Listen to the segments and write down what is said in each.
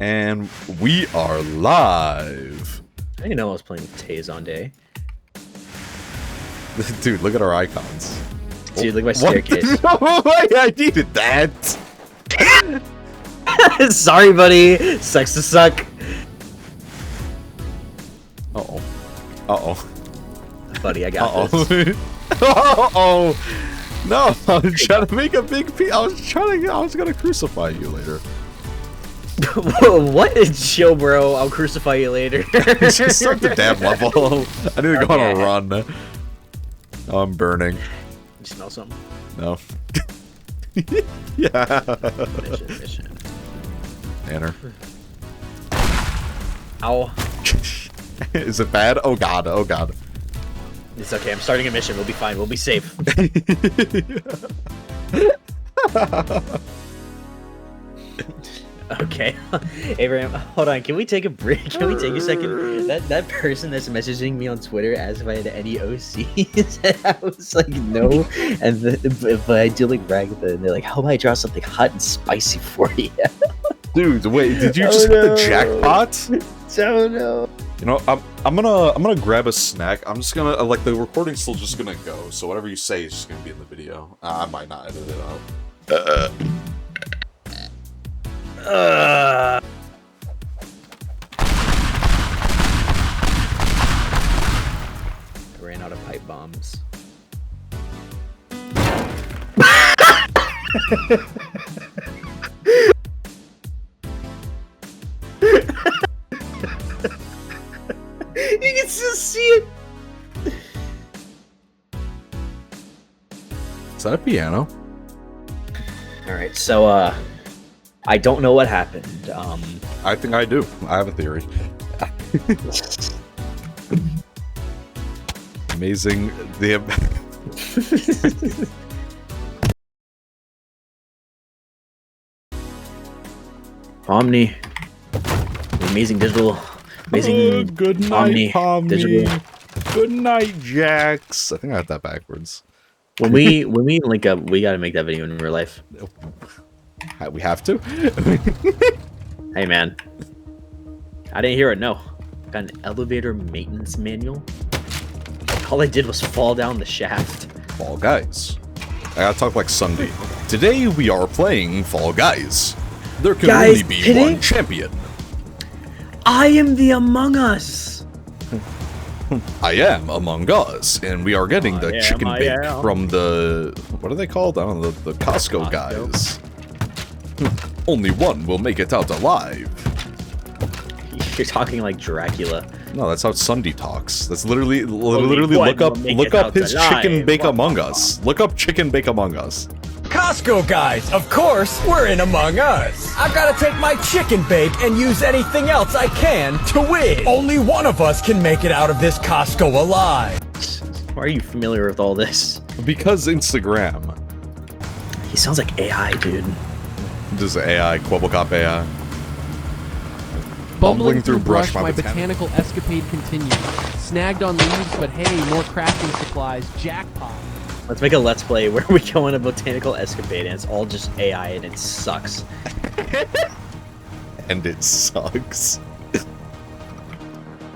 And we are live. I didn't know I was playing Teardown Day. Dude, look at our icons. Dude, look at my staircase. I needed that. Sorry, buddy. Sucks to suck. Uh-oh. Uh-oh. Buddy, I got this. Uh-oh. No, I was trying to make a big piece. I was gonna crucify you later. What? Chill, bro. I'll crucify you later. Just start the damn level. I need to go on a run. Oh, I'm burning. You smell something? No. Yeah. Mission. Banner. Ow. Is it bad? Oh god, oh god. It's okay, I'm starting a mission. We'll be fine. We'll be safe. Okay. Abraham, hold on. Can we take a break? Can we take a second? That person that's messaging me on Twitter asked if I had any OCs. I was like, no. And but I do like brag with them. They're like, how about I draw something hot and spicy for you? Dude, wait, did you just hit the jackpot? Oh no. You know, I'm gonna grab a snack. I'm just gonna like the recording's still just gonna go, so whatever you say is just gonna be in the video. I might not edit it out. I ran out of pipe bombs. You can still see it. Is that a piano? All right, so I don't know what happened. I think I do. I have a theory. Amazing. Omni, amazing digital, amazing. Good night, Omni. Good night, Jax. I think I had that backwards. When we link up, we gotta make that video in real life. We have to. Hey man, I didn't hear it. No, got an elevator maintenance manual. All I did was fall down the shaft. Fall Guys. I gotta talk like Sunday. Today we are playing Fall Guys. There can only be one champion. I am the Among Us. I am Among Us, and we are getting the chicken bake from the... What are they called? I don't know, the Costco guys. Only one will make it out alive. You're talking like Dracula. No, that's how Sunday talks. That's literally look up his chicken bake Among Us. Look up chicken bake Among Us. Costco guys, of course, we're in Among Us. I've got to take my chicken bake and use anything else I can to win. Only one of us can make it out of this Costco alive. Why are you familiar with all this? Because Instagram. He sounds like AI, dude. This is AI, Quabblecop AI. Bumbling through brush, my botanical escapade continues. Snagged on leaves, but hey, more crafting supplies. Jackpot. Let's make a Let's Play where we go on a botanical escapade and it's all just AI and it sucks. And it sucks.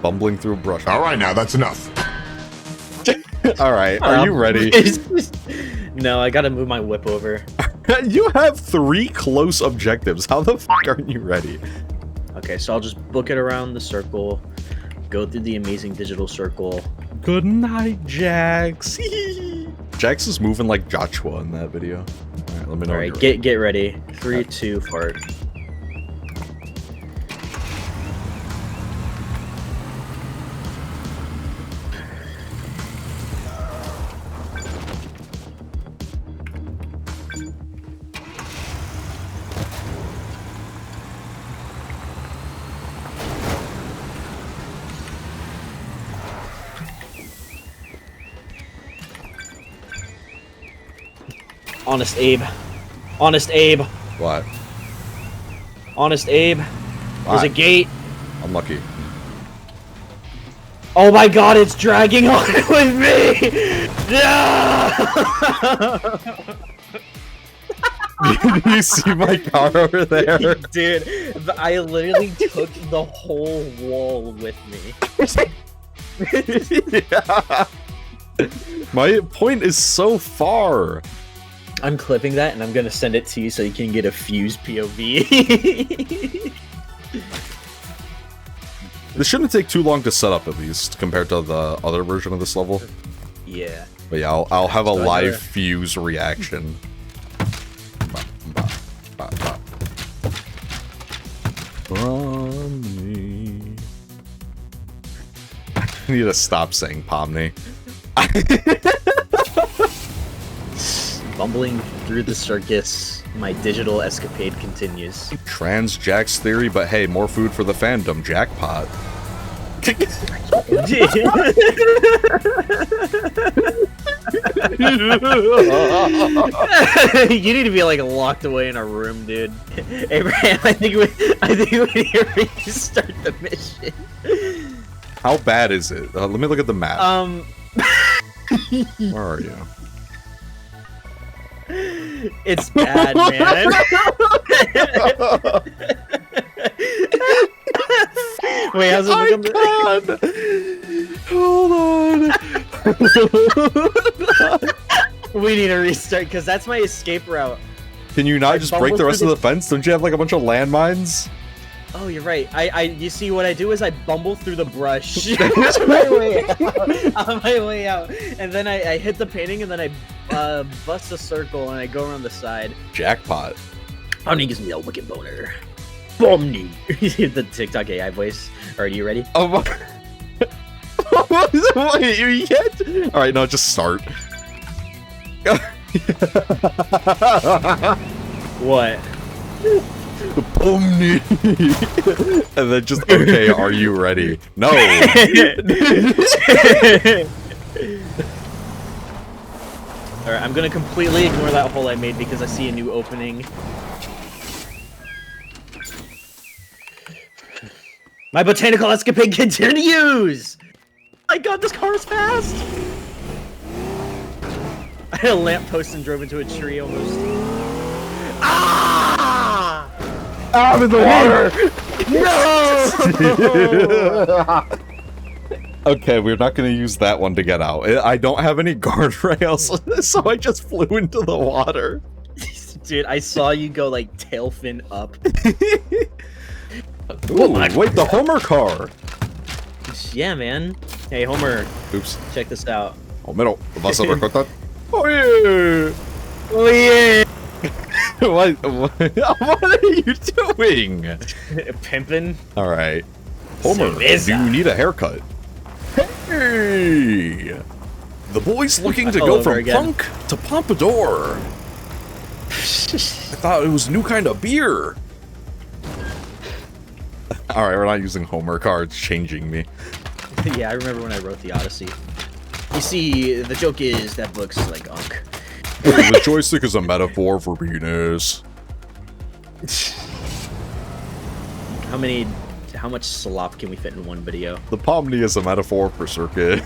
Bumbling through brush. Alright now, that's enough. Alright, are you ready? No, I gotta move my whip over. You have 3 close objectives. How the fuck aren't you ready? Okay, so I'll just book it around the circle, go through the amazing digital circle. Good night, Jax. Jax is moving like Joshua in that video. Alright, let me know. Alright, get ready. 3, 2, fart. Honest Abe. Honest Abe. What? Honest Abe. There's a gate. Unlucky. Oh my god, it's dragging on with me! No! Do you see my car over there? Dude, I literally took the whole wall with me. Yeah. My point is so far. I'm clipping that and I'm gonna send it to you so you can get a Fuze POV. This shouldn't take too long to set up, at least, compared to the other version of this level. Yeah. But yeah, I'll have a live Fuze reaction. Pomni. I need to stop saying Pomni. Bumbling through the circus, my digital escapade continues. Trans Jack's theory, but hey, more food for the fandom. Jackpot. You need to be like locked away in a room, dude. Abraham, I think we need to restart the mission. How bad is it? Let me look at the map. Where are you? It's bad, man. Wait, how's it become? Hold on. We need to restart because that's my escape route. Can you not just break the rest of the fence? Don't you have like a bunch of landmines? Oh, you're right. You see, what I do is I bumble through the brush on my way out, and then I hit the painting, and then I bust a circle, and I go around the side. Jackpot. Omni gives me a wicked boner. Omni. The TikTok AI voice. Are you ready? Oh my. Wait, you yet? All right, no, just start. What? Pomni. And then just, okay, are you ready? No. Alright, I'm gonna completely ignore that hole I made because I see a new opening. My botanical escapade continues! My god, this car is fast! I had a lamppost and drove into a tree almost. Ah! I'm in the water! No! Okay, we're not going to use that one to get out. I don't have any guardrails, so I just flew into the water. Dude, I saw you go like tail fin up. Ooh, wait, the Homer car! Yeah, man. Hey, Homer. Oops. Check this out. Homero, vas a recortar. Oh yeah! Oh yeah! What are you doing? Pimpin'. Alright. Homer, Cerveza. do you need a haircut? Hey! The boy's looking to go from punk to pompadour. I thought it was a new kind of beer. Alright, we're not using Homer cards, changing me. Yeah, I remember when I wrote the Odyssey. You see, the joke is that book's like unk. The joystick is a metaphor for penis. How much slop can we fit in one video? The Pomni is a metaphor for circuit.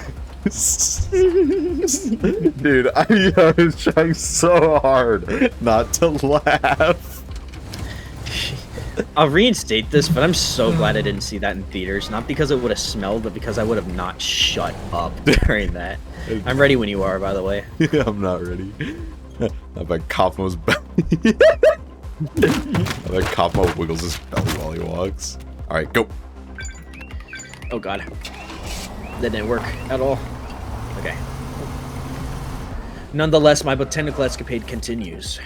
Dude, I was trying so hard not to laugh. I'll reinstate this, but I'm so glad I didn't see that in theaters. Not because it would have smelled, but because I would have not shut up during that. I'm ready when you are, by the way. Yeah, I'm not ready. I bet Kaufmo's belly. I bet Kaufmo wiggles his belly while he walks. Alright, go. Oh god. That didn't work at all. Okay. Nonetheless, my botanical escapade continues.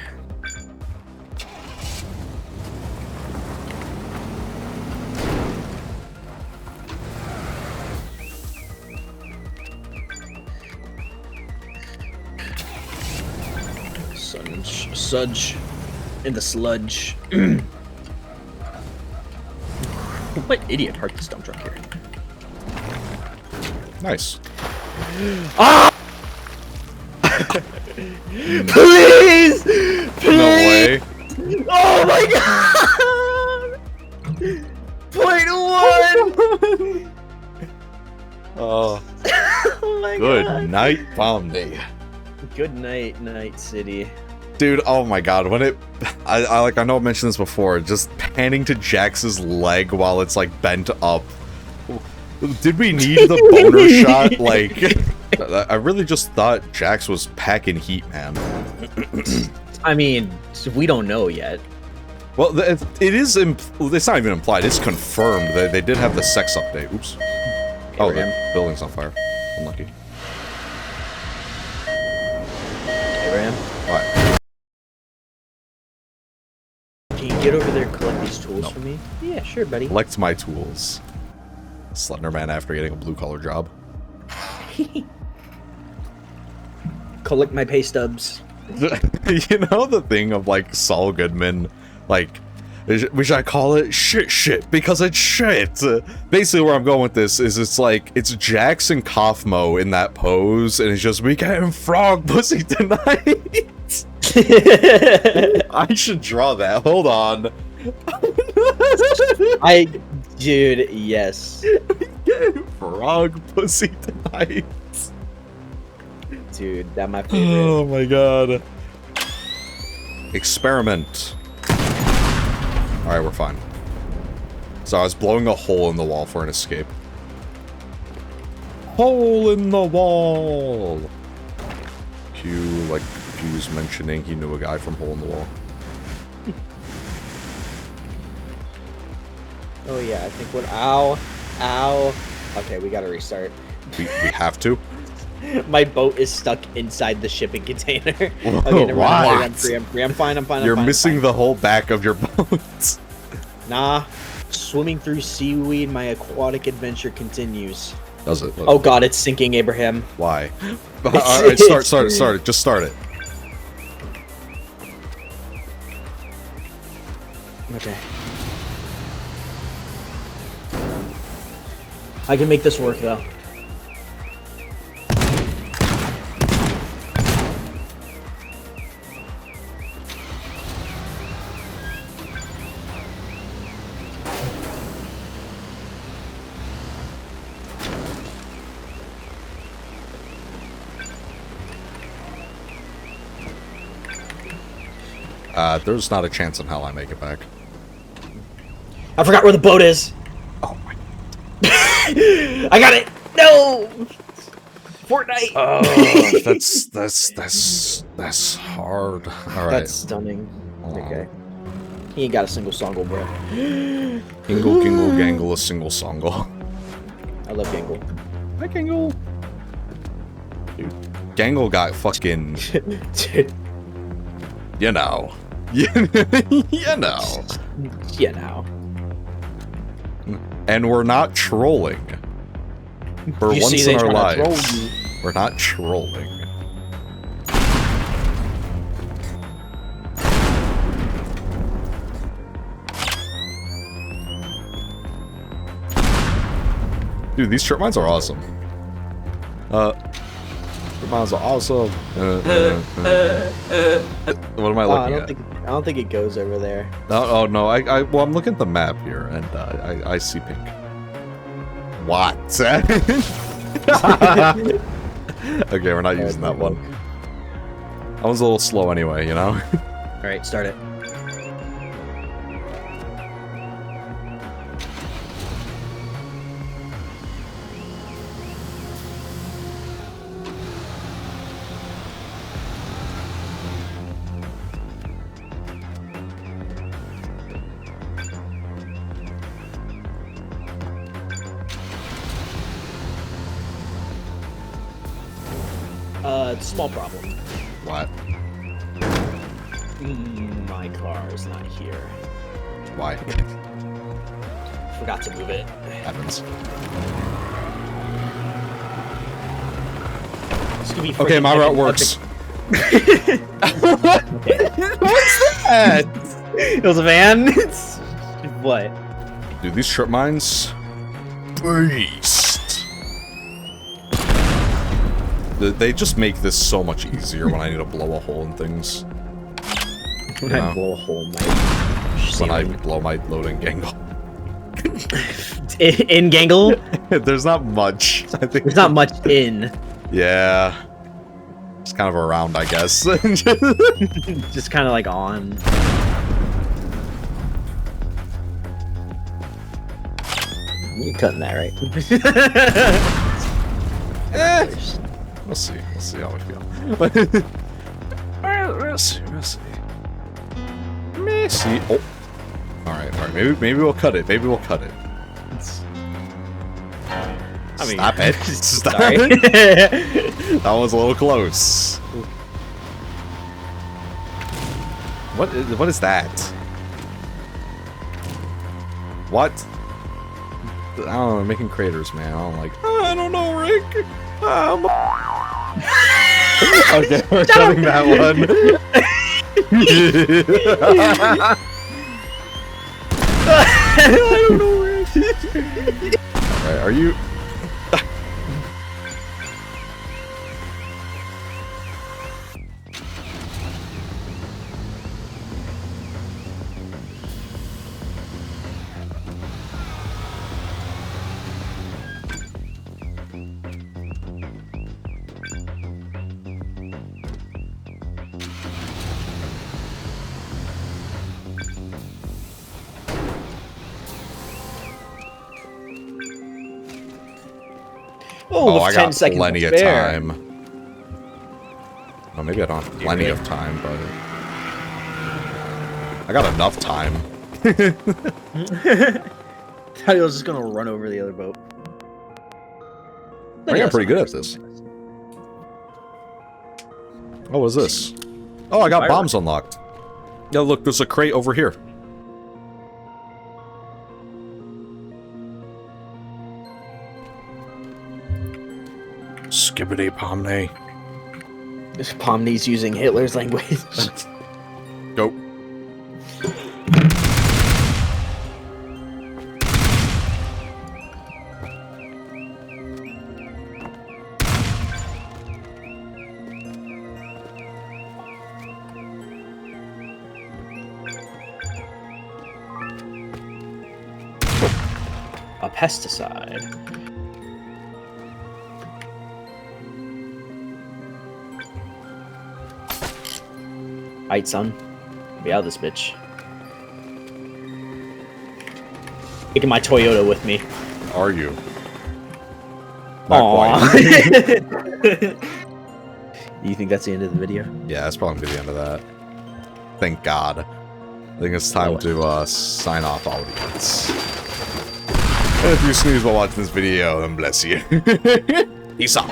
Sudge in the sludge. What idiot parked this dump truck here? Nice. Ah! Please! Please! No way. Oh my god! .1! Oh Oh my good god. night, Pomni. Good night, Night City. Dude, oh my god, when it... I know I mentioned this before, just panning to Jax's leg while it's, like, bent up. Did we need the boner shot? Like, I really just thought Jax was packing heat, man. I mean, we don't know yet. Well, it is... It's not even implied, it's confirmed. They did have the sex update. Oops. Oh, the building's on fire. Unlucky. Abraham? What? Can you get over there and collect these tools for me? Yeah, sure, buddy. Collect my tools. Slender Man after getting a blue-collar job. Collect my pay stubs. You know the thing of, like, Saul Goodman, like, which I call it shit, because it's shit. Basically where I'm going with this is it's like, it's Jax and Kaufmo in that pose, and it's just, we getting frog pussy tonight. I should draw that, hold on. Dude, yes. Getting frog pussy tonight. Dude, that my favorite. Oh my god. Experiment. Alright, we're fine. So I was blowing a hole in the wall for an escape. Hole in the wall! Q, like, Fuze mentioning he knew a guy from Hole in the Wall. Oh yeah, I think what? Ow. Okay, we gotta restart. We have to? My boat is stuck inside the shipping container. Okay, never What? mind. I'm free. I'm fine. You're missing the whole back of your boat. Nah. Swimming through seaweed, my aquatic adventure continues. Does it? Oh god, it's sinking, Abraham. Why? Alright, start it. Just start it. Okay. I can make this work, though. There's not a chance in hell I make it back. I forgot where the boat is. Oh my... I got it. No. Fortnite. Oh, that's hard. All right. That's stunning. Okay. He ain't got a single songle, bro. Gingle, gingle, gangle, a single songle. I love Gangle. Hi, Gangle. Dude, Gangle got fucking... Dude. You know. You know. Yeah, now. And we're not trolling. For You once see, they in our tryna troll lives, you. we're not trolling. Dude, these trip mines are awesome. Trip mines are awesome. What am I looking at? I don't think it goes over there. Oh no, well, I'm looking at the map here, and I see pink. What? Okay, we're not using that one. That one's a little slow anyway, you know? Alright, start it. Small problem. What? My car is not here. Why? Forgot to move it. Happens. It's gonna be Okay, my route works. What's that? It was a van? What? Dude, these trip mines... Beast. They just make this so much easier when I need to blow a hole in things. When I blow a hole in my When I blow my loading gangle. in Gangle? There's not much. I think There's not much in. Yeah. It's kind of around, I guess. Just kind of like on. You're cutting that, right? We'll see. We'll see how we feel. We'll see. We'll see. See. Oh. All right. Maybe we'll cut it. Maybe we'll cut it. I mean, Stop it. Stop sorry. it. That was a little close. What is that? What? I don't know, making craters, man. I don't like. I don't know, Rick. Okay, we're cutting that one. I don't know, Rick. Alright, are you? Oh, I 10 got seconds plenty of spare. time. Well, maybe I don't have plenty of time, but I got enough time. Thought he was just gonna run over the other boat. I think I'm pretty good at this. Oh, what is this? Oh, I got bombs unlocked. Yeah, look, there's a crate over here. Skibbity Pomney. This Pomney's using Hitler's language. Go. A pesticide. Alright, son. Be out of this bitch. Taking my Toyota with me. Are you? Aww. You think that's the end of the video? Yeah, that's probably gonna be the end of that. Thank God. I think it's time to sign off, audience. And if you snooze while watching this video, then bless you. Peace out.